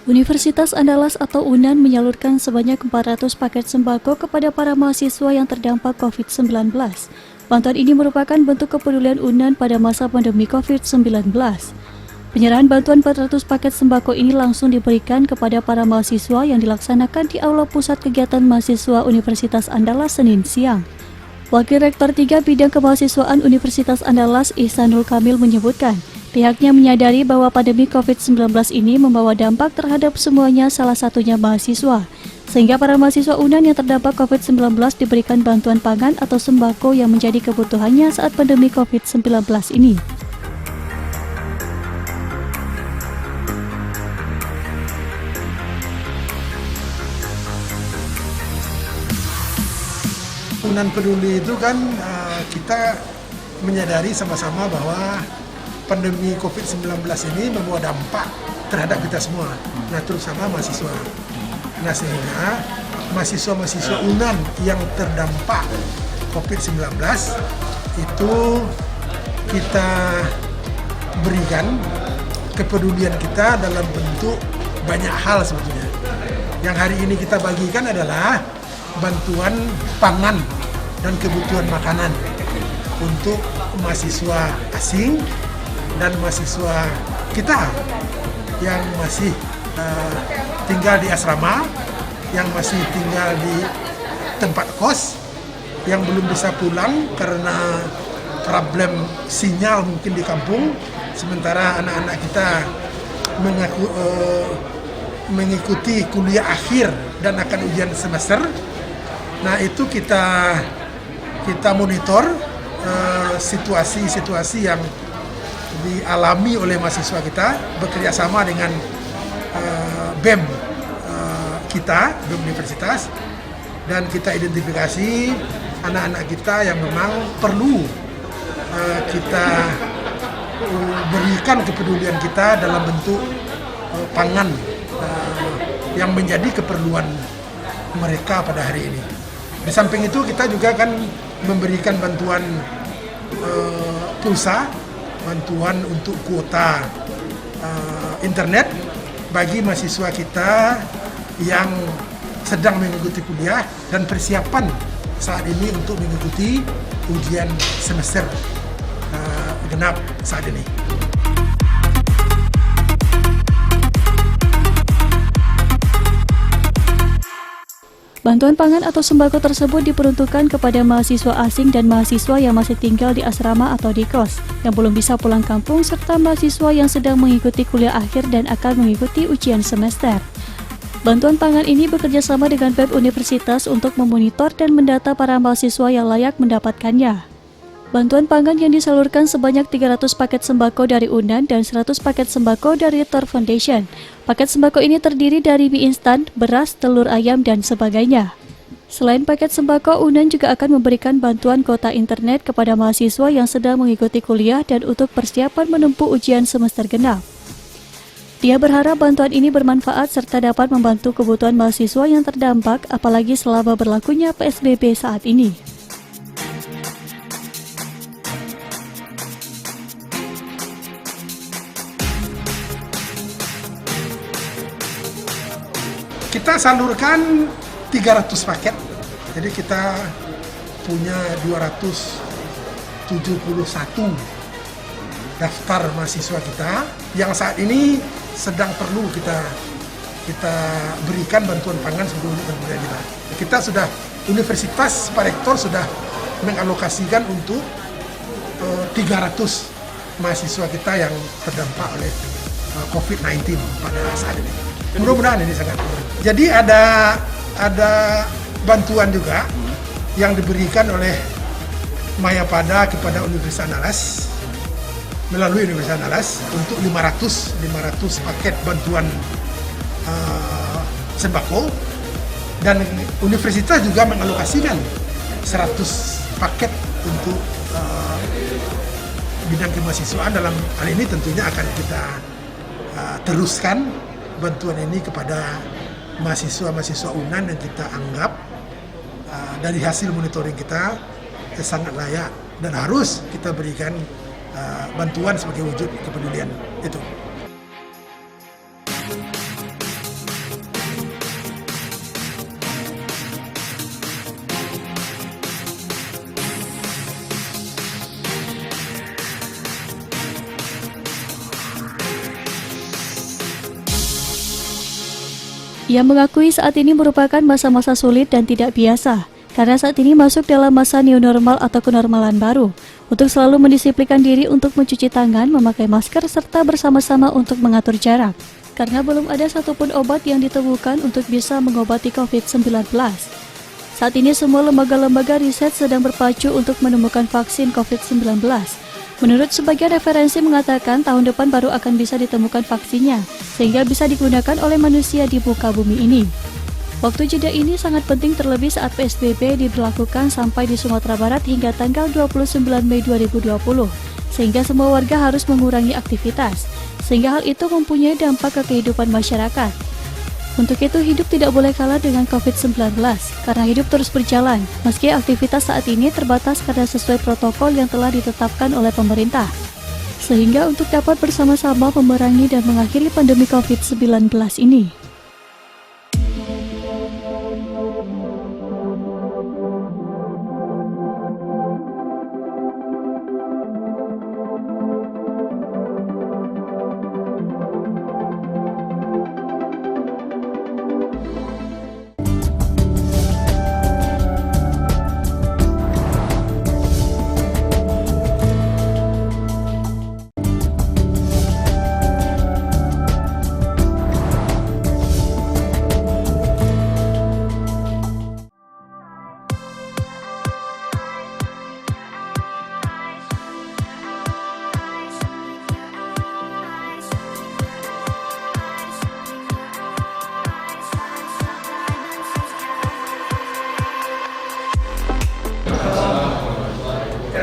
Universitas Andalas atau UNAN menyalurkan sebanyak 400 paket sembako kepada para mahasiswa yang terdampak COVID-19. Bantuan ini merupakan bentuk kepedulian UNAN pada masa pandemi COVID-19. Penyerahan bantuan 400 paket sembako ini langsung diberikan kepada para mahasiswa yang dilaksanakan di Aula Pusat Kegiatan Mahasiswa Universitas Andalas Senin siang. Wakil Rektor 3 Bidang Kemahasiswaan Universitas Andalas Ihsanul Kamil menyebutkan, pihaknya menyadari bahwa pandemi COVID-19 ini membawa dampak terhadap semuanya, salah satunya mahasiswa. Sehingga para mahasiswa UNAN yang terdampak COVID-19 diberikan bantuan pangan atau sembako yang menjadi kebutuhannya saat pandemi COVID-19 ini. UNAN Peduli itu kan kita menyadari sama-sama bahwa pandemi COVID-19 ini membawa dampak terhadap kita semua, nah terutama mahasiswa. Nah sehingga mahasiswa-mahasiswa UNAN yang terdampak COVID-19 itu kita berikan kepedulian kita dalam bentuk banyak hal sebetulnya. Yang hari ini kita bagikan adalah bantuan pangan dan kebutuhan makanan untuk mahasiswa asing dan mahasiswa kita yang masih tinggal di asrama, yang masih tinggal di tempat kos, yang belum bisa pulang karena problem sinyal mungkin di kampung, sementara anak-anak kita mengikuti kuliah akhir dan akan ujian semester. Nah itu kita monitor situasi-situasi yang dialami oleh mahasiswa kita, bekerja sama dengan BEM kita, BEM Universitas, dan kita identifikasi anak-anak kita yang memang perlu kita berikan kepedulian kita dalam bentuk pangan yang menjadi keperluan mereka pada hari ini. Di samping itu kita juga kan memberikan bantuan pulsa, bantuan untuk kuota internet bagi mahasiswa kita yang sedang mengikuti kuliah dan persiapan saat ini untuk mengikuti ujian semester genap saat ini. Bantuan pangan atau sembako tersebut diperuntukkan kepada mahasiswa asing dan mahasiswa yang masih tinggal di asrama atau di kos, yang belum bisa pulang kampung, serta mahasiswa yang sedang mengikuti kuliah akhir dan akan mengikuti ujian semester. Bantuan pangan ini bekerja sama dengan BEM Universitas untuk memonitor dan mendata para mahasiswa yang layak mendapatkannya. Bantuan pangan yang disalurkan sebanyak 300 paket sembako dari UNAN dan 100 paket sembako dari Thor Foundation. Paket sembako ini terdiri dari mie instan, beras, telur ayam, dan sebagainya. Selain paket sembako, UNAN juga akan memberikan bantuan kuota internet kepada mahasiswa yang sedang mengikuti kuliah dan untuk persiapan menempuh ujian semester genap. Dia berharap bantuan ini bermanfaat serta dapat membantu kebutuhan mahasiswa yang terdampak, apalagi selama berlakunya PSBB saat ini. Kita salurkan 300 paket, jadi kita punya 271 daftar mahasiswa kita yang saat ini sedang perlu kita berikan bantuan pangan sebelum kemudian kita. Kita sudah, Universitas Pak Rektor sudah mengalokasikan untuk 300 mahasiswa kita yang terdampak oleh COVID-19 pada saat ini. Mudah-mudahan ini sangat kurang. Jadi ada bantuan juga yang diberikan oleh Mayapada kepada Universitas Andalas melalui Universitas Andalas untuk 500 paket bantuan sembako, dan universitas juga mengalokasikan 100 paket untuk bidang kemahasiswaan. Dalam hal ini tentunya akan kita teruskan bantuan ini kepada mahasiswa-mahasiswa UNAN yang kita anggap dari hasil monitoring kita sangat layak dan harus kita berikan bantuan sebagai wujud kepedulian itu. Ia mengakui saat ini merupakan masa-masa sulit dan tidak biasa, karena saat ini masuk dalam masa new normal atau kenormalan baru, untuk selalu mendisiplinkan diri untuk mencuci tangan, memakai masker, serta bersama-sama untuk mengatur jarak. Karena belum ada satupun obat yang ditemukan untuk bisa mengobati COVID-19. Saat ini semua lembaga-lembaga riset sedang berpacu untuk menemukan vaksin COVID-19. Menurut sebagian referensi mengatakan tahun depan baru akan bisa ditemukan vaksinnya, sehingga bisa digunakan oleh manusia di muka bumi ini. Waktu jeda ini sangat penting terlebih saat PSBB diberlakukan sampai di Sumatera Barat hingga tanggal 29 Mei 2020, sehingga semua warga harus mengurangi aktivitas, sehingga hal itu mempunyai dampak ke kehidupan masyarakat. Untuk itu, hidup tidak boleh kalah dengan COVID-19, karena hidup terus berjalan, meski aktivitas saat ini terbatas karena sesuai protokol yang telah ditetapkan oleh pemerintah. Sehingga untuk dapat bersama-sama memerangi dan mengakhiri pandemi COVID-19 ini.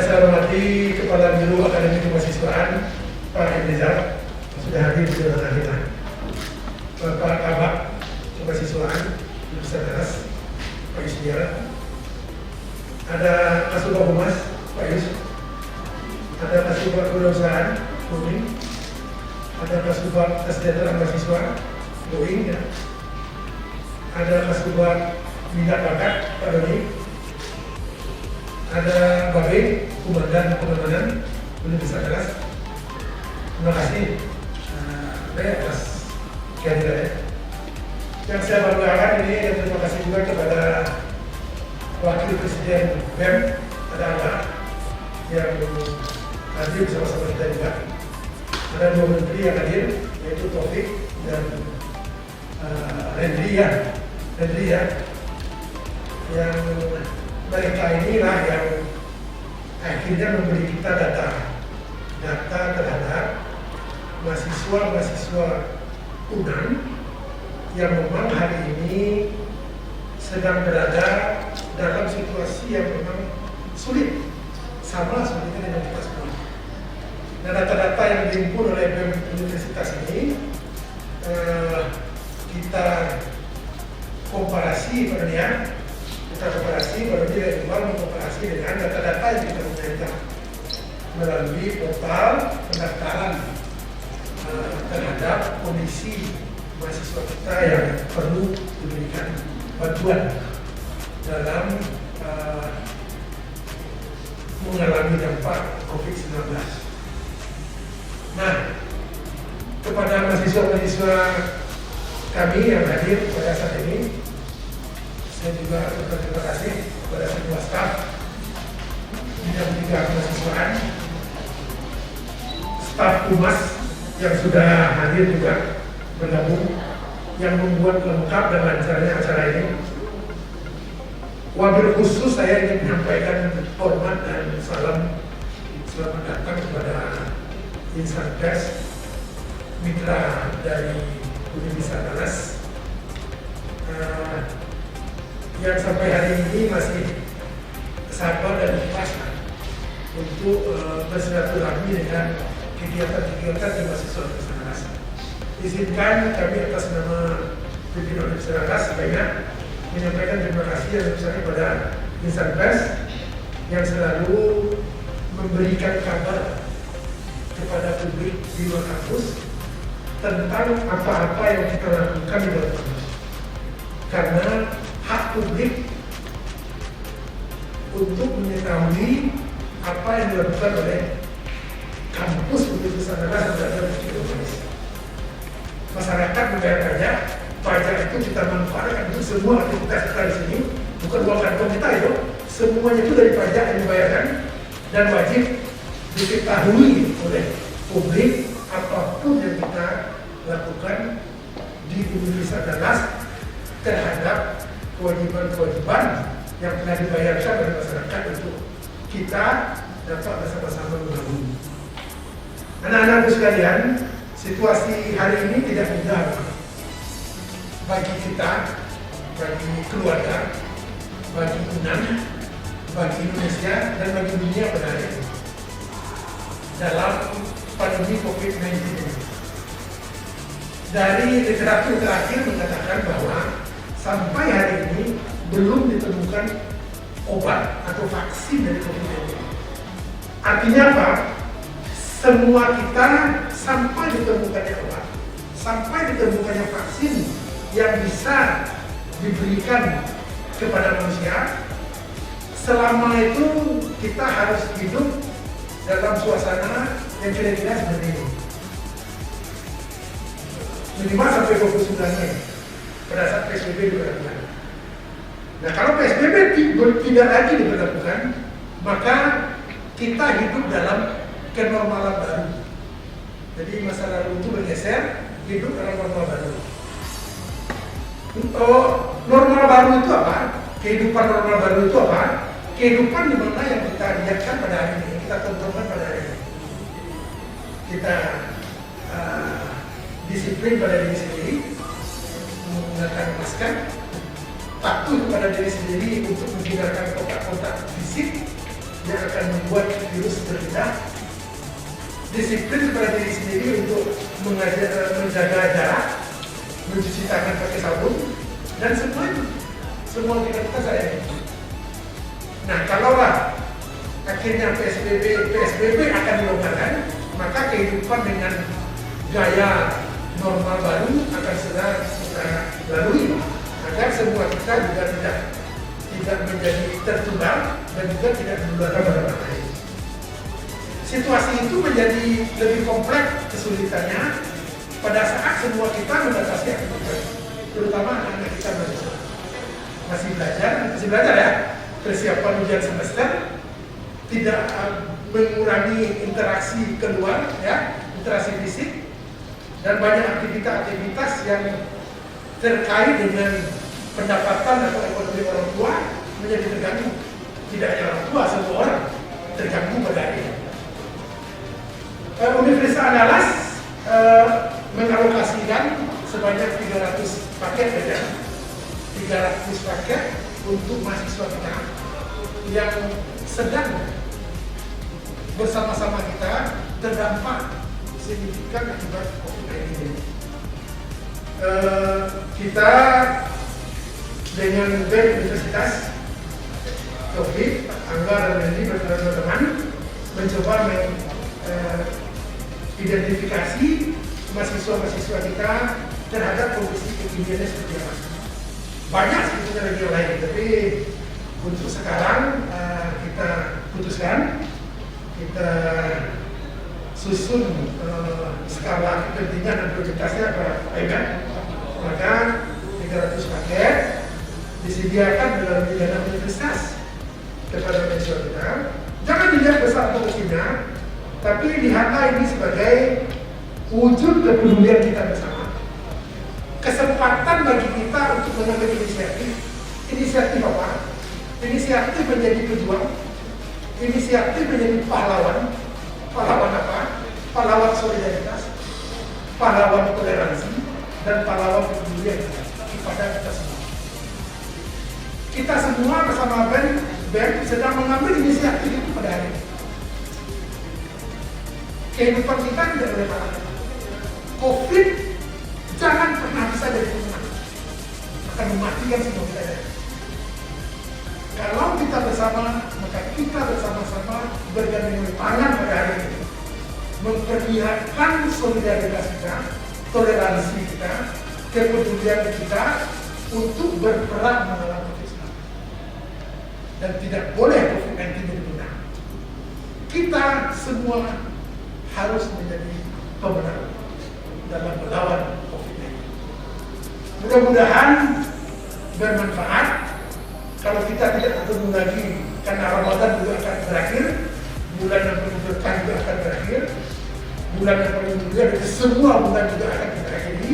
Saya hormati Kepala Biro Akademi Kemahasiswaan Pak Rizal, sudah hadir di dalam akhirnya. Bapak Kabak Kemahasiswaan Universitas Daras, Pak Yusniara, ada Kasubag Humas, Pak Yus, ada Kasubag Kewirausahaan, Boeing, ada Kasubag Kesejahteraan Mahasiswa, Boeing, ya. Ada Kasubag Minat Bakat, Pak Doni, ada Babe, Komandan Pengamanan Universitas Daras. Terima kasih atas kehadirannya. Yang saya banggakan ini, dan terima kasih juga kepada Wakil Presiden BEM, ada Angga, yang hadir bersama-sama kita juga. Ada dua menteri yang hadir, yaitu Taufik dan Rendri ya, yang mereka inilah yang akhirnya memberi kita data terhadap mahasiswa UNAN yang memang hari ini sedang berada dalam situasi yang memang sulit, sama sulitnya dengan kita semua. Nah, data-data yang dihimpun oleh BEM Universitas ini kita komparasi pada dia. Kita komparasi, baru dia mengkomparasi dengan data-data yang kita punya melalui portal pendaftaran terhadap kondisi mahasiswa kita yang perlu diberikan bantuan dalam mengalami dampak COVID-19. Nah, kepada mahasiswa-mahasiswa kami yang hadir pada saat ini, saya juga berterima kasih kepada semua staf bidang 3 kemahasiswaan, staf humas yang sudah hadir juga bergabung, yang membuat lengkap dan lancarnya acara ini. Wabil khusus saya ingin menyampaikan hormat dan salam selamat datang kepada insan pers mitra dari Universitas Daras yang sampai hari ini masih sabar dan ikhlas untuk bersilaturahmi dengan kegiatan-kegiatan di mahasiswa Universitas Daras. Izinkan kami atas nama pimpinan Universitas Daras banyak menyampaikan terima kasih yang besar kepada insan pers yang selalu memberikan kabar kepada publik di luar kampus tentang apa-apa yang kita lakukan di dalam kampus. Karena hak publik untuk mengetahui apa yang dilakukan oleh kampus Universitas Daras dan Indonesia. Masyarakat membayar pajak itu kita manfaatkan untuk semua aktivitas kita di sini, bukan uang kantong kita itu, semuanya itu dari pajak yang dibayarkan dan wajib diketahui oleh publik apapun yang kita lakukan di Universitas Andalas terhadap kewajiban-kewajiban yang telah dibayarkan oleh masyarakat untuk kita dapat bersama-sama membangun. Anak-anakku sekalian, situasi hari ini tidak mudah bagi kita, bagi keluarga, bagi UNAN, bagi Indonesia, dan bagi dunia pada hari ini dalam pandemi COVID-19 ini. Dari literatur terakhir mengatakan bahwa sampai hari ini belum ditemukan obat atau vaksin dari COVID-19. Artinya apa? Semua kita sampai ditemukannya obat, sampai ditemukannya vaksin yang bisa diberikan kepada manusia, selama itu kita harus hidup dalam suasana yang kira-kira seperti ini. Minimal sampai 29 Mei pada saat PSBB diberlakukan. Nah, kalau PSBB tidak lagi diberlakukan, maka kita hidup dalam kenormalan baru. Jadi masa lalu itu bergeser, hidup dalam normal baru. Normal baru itu apa? Kehidupan normal baru itu apa? Kehidupan di mana yang kita lihatkan pada hari ini, kita tontonkan pada hari ini. Kita disiplin pada diri sendiri, menggunakan masker, patuh kepada diri sendiri untuk menghindarkan kontak-kontak fisik yang akan membuat virus berpindah, disiplin kepada diri sendiri untuk menjaga jarak, mencuci tangan pakai sabun, dan semua kita saya. Nah, kalaulah akhirnya PSBB akan dilonggarkan, maka kehidupan dengan gaya normal baru akan segera kita lalui, agar semua kita juga tidak menjadi tertular dan juga tidak menularkan pada orang lain. Situasi itu menjadi lebih kompleks kesulitannya pada saat semua kita membatasi aktivitas, terutama anak-anak kita masih belajar ya, persiapan ujian semester, tidak mengurangi interaksi keluar ya, interaksi fisik, dan banyak aktivitas-aktivitas yang terkait dengan pendapatan atau ekonomi orang tua menjadi terganggu. Tidak hanya orang tua, semua orang terganggu pada ini. Universitas Andalas mengalokasikan sebanyak 300 paket saja, 300 paket untuk mahasiswa kita yang sedang bersama-sama kita terdampak signifikan akibat COVID-19 ini. Kita dengan BEM Universitas COVID, Angga dan Randy bersama teman-teman mencoba mengidentifikasi mahasiswa-mahasiswa kita terhadap kondisi kekiniannya seperti apa. Banyak sebetulnya lagi yang lain, tapi untuk sekarang kita putuskan, kita susun skala kepentingan dan prioritasnya baik. Maka 300 paket disediakan dalam dana universitas kepada mahasiswa kita. Jangan dilihat besar atau kecilnya, tapi lihatlah ini sebagai wujud kepedulian kita bersama. Kesempatan bagi kita untuk mengambil inisiatif. Inisiatif apa? Inisiatif menjadi pejuang. Inisiatif menjadi pahlawan. Pahlawan apa? Pahlawan solidaritas, pahlawan toleransi, dan pahlawan kepedulian kepada kita semua. Kita semua bersama BEM sedang mengambil inisiatif itu pada hari ini. Kehidupan kita tidak boleh kalah. COVID jangan pernah bisa jadi pemenang, akan mematikan semua kita. Kalau kita bersama, maka kita bersama-sama bergandeng tangan pada hari ini, memperlihatkan solidaritas kita, toleransi kita, kepedulian kita untuk berperan melawan COVID-19. Dan tidak boleh COVID-19 ditunda. Kita semua harus menjadi pemenang dalam melawan COVID-19. Mudah-mudahan bermanfaat. Kalau kita tidak ketemu lagi, karena Ramadan juga akan berakhir, bulan yang penuh berkah juga akan berakhir, bulan yang paling mulia dari semua bulan juga akan kita akhiri.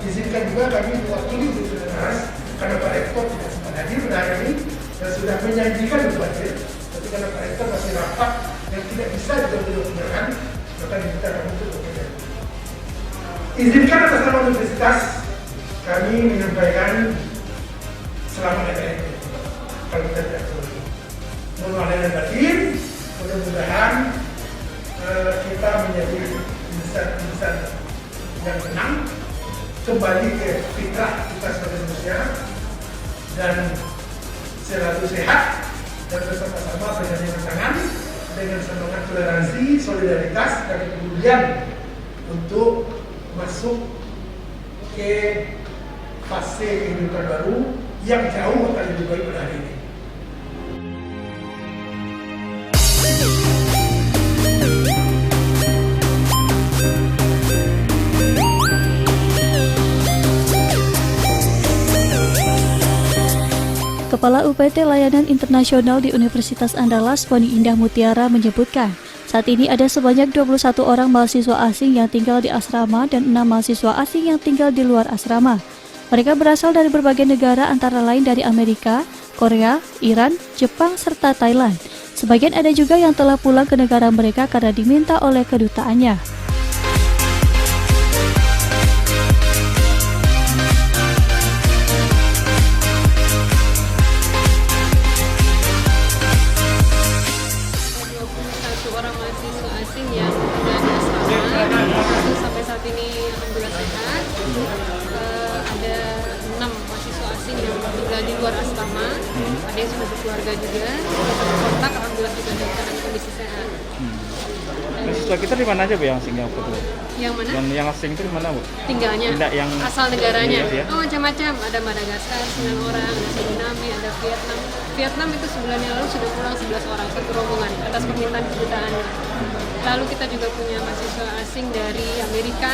Izinkan juga kami mewakili di Keras, karena Pak Rektor tidak sempat hadir pada hari ini dan sudah menjanjikan untuk hadir, tapi karena Pak Rektor masih rapat dan tidak bisa dilakukan, maka diminta untuk bekerja. Izinkan atas nama universitas kami menyampaikan selamat hari ini. Kalau kita tidak tahu, mohon maaf dan batin. Mudah-mudahan kita menjadi insan-insan yang tenang, kembali ke fitrah kita sebagai manusia dan selalu sehat dan bersama-sama bergandengan tangan dengan semangat toleransi, solidaritas dan kepedulian untuk masuk ke fase kehidupan baru yang jauh akan lebih baik pada hari ini. Kepala UPT Layanan Internasional di Universitas Andalas, Poni Indah Mutiara menyebutkan, saat ini ada sebanyak 21 orang mahasiswa asing yang tinggal di asrama dan 6 mahasiswa asing yang tinggal di luar asrama. Mereka berasal dari berbagai negara antara lain dari Amerika, Korea, Iran, Jepang, serta Thailand. Sebagian ada juga yang telah pulang ke negara mereka karena diminta oleh kedutaannya. Orang mahasiswa asing yang sudah di asrama, itu sampai saat ini alhamdulillah sehat. Ada 6 mahasiswa asing yang tinggal di luar asrama, ada yang sudah berkeluarga juga, kontak alhamdulillah juga dalam kondisi sehat. Mahasiswa kita di mana aja Bu yang asing yang ketemu? Yang mana? Yang asing itu di mana Bu? Tinggalnya, yang asal negaranya. Iya, Oh macam-macam, ada Madagaskar 9 orang, ada Suriname, ada Vietnam. Vietnam itu sebulan yang lalu sudah pulang 11 orang, satu rombongan atas permintaan kedutaannya. Lalu kita juga punya mahasiswa asing dari Amerika,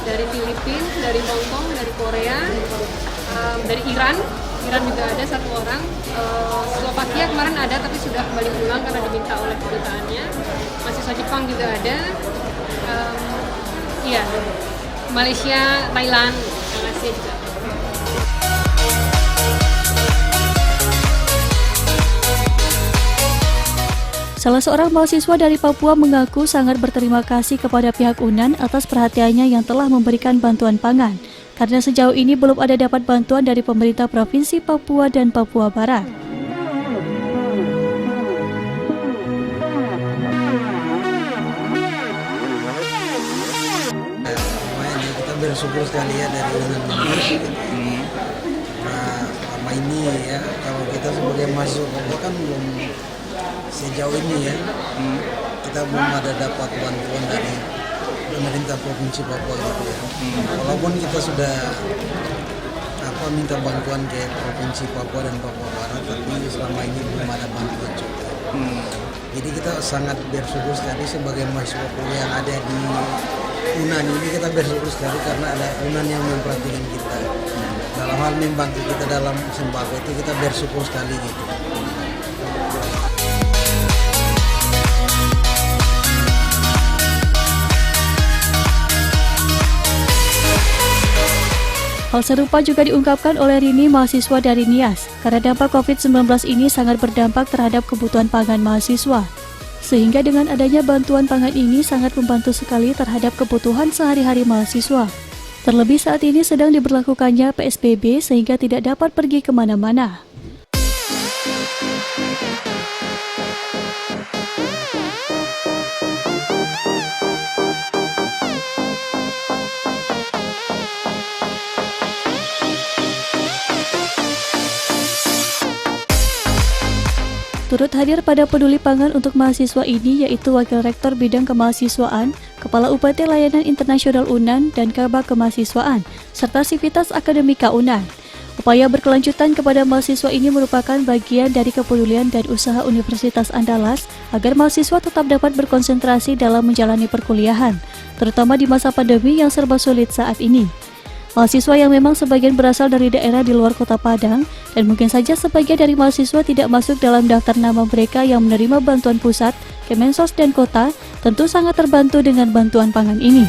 dari Filipina, dari Hong Kong, dari Korea, dari Iran. Iran juga ada 1 orang. Slovakia kemarin ada tapi sudah kembali pulang karena diminta oleh kedutaannya. Mahasiswa Jepang juga ada. Iya, Malaysia, Thailand, Malaysia juga. Salah seorang mahasiswa dari Papua mengaku sangat berterima kasih kepada pihak UNAN atas perhatiannya yang telah memberikan bantuan pangan, karena sejauh ini belum ada dapat bantuan dari pemerintah Provinsi Papua dan Papua Barat. Kita bersyukur sekali ya dari UNAN ini. Nah, lama ini ya, kalau kita sebagai mahasiswa Papua kan belum sejauh ini ya, kita belum ada dapat bantuan dari pemerintah Provinsi Papua gitu ya. Walaupun kita sudah minta bantuan ke Provinsi Papua dan Papua Barat, tapi selama ini belum ada bantuan juga. Jadi kita sangat bersyukur sekali sebagai mahasiswa Papua yang ada di UNAN ini, kita bersyukur sekali karena ada UNAN yang memperhatikan kita. Dalam hal membantu kita dalam sembako itu kita bersyukur sekali gitu. Hal serupa juga diungkapkan oleh Rini, mahasiswa dari Nias, karena dampak COVID-19 ini sangat berdampak terhadap kebutuhan pangan mahasiswa. Sehingga dengan adanya bantuan pangan ini sangat membantu sekali terhadap kebutuhan sehari-hari mahasiswa. Terlebih saat ini sedang diberlakukannya PSBB sehingga tidak dapat pergi kemana-mana. Turut hadir pada peduli pangan untuk mahasiswa ini yaitu Wakil Rektor Bidang Kemahasiswaan, Kepala UPT Layanan Internasional UNAN, dan Kabak Kemahasiswaan, serta Sivitas Akademika UNAN. Upaya berkelanjutan kepada mahasiswa ini merupakan bagian dari kepedulian dan usaha Universitas Andalas agar mahasiswa tetap dapat berkonsentrasi dalam menjalani perkuliahan, terutama di masa pandemi yang serba sulit saat ini. Mahasiswa yang memang sebagian berasal dari daerah di luar kota Padang dan mungkin saja sebagian dari mahasiswa tidak masuk dalam daftar nama mereka yang menerima bantuan pusat, Kemensos dan kota, tentu sangat terbantu dengan bantuan pangan ini.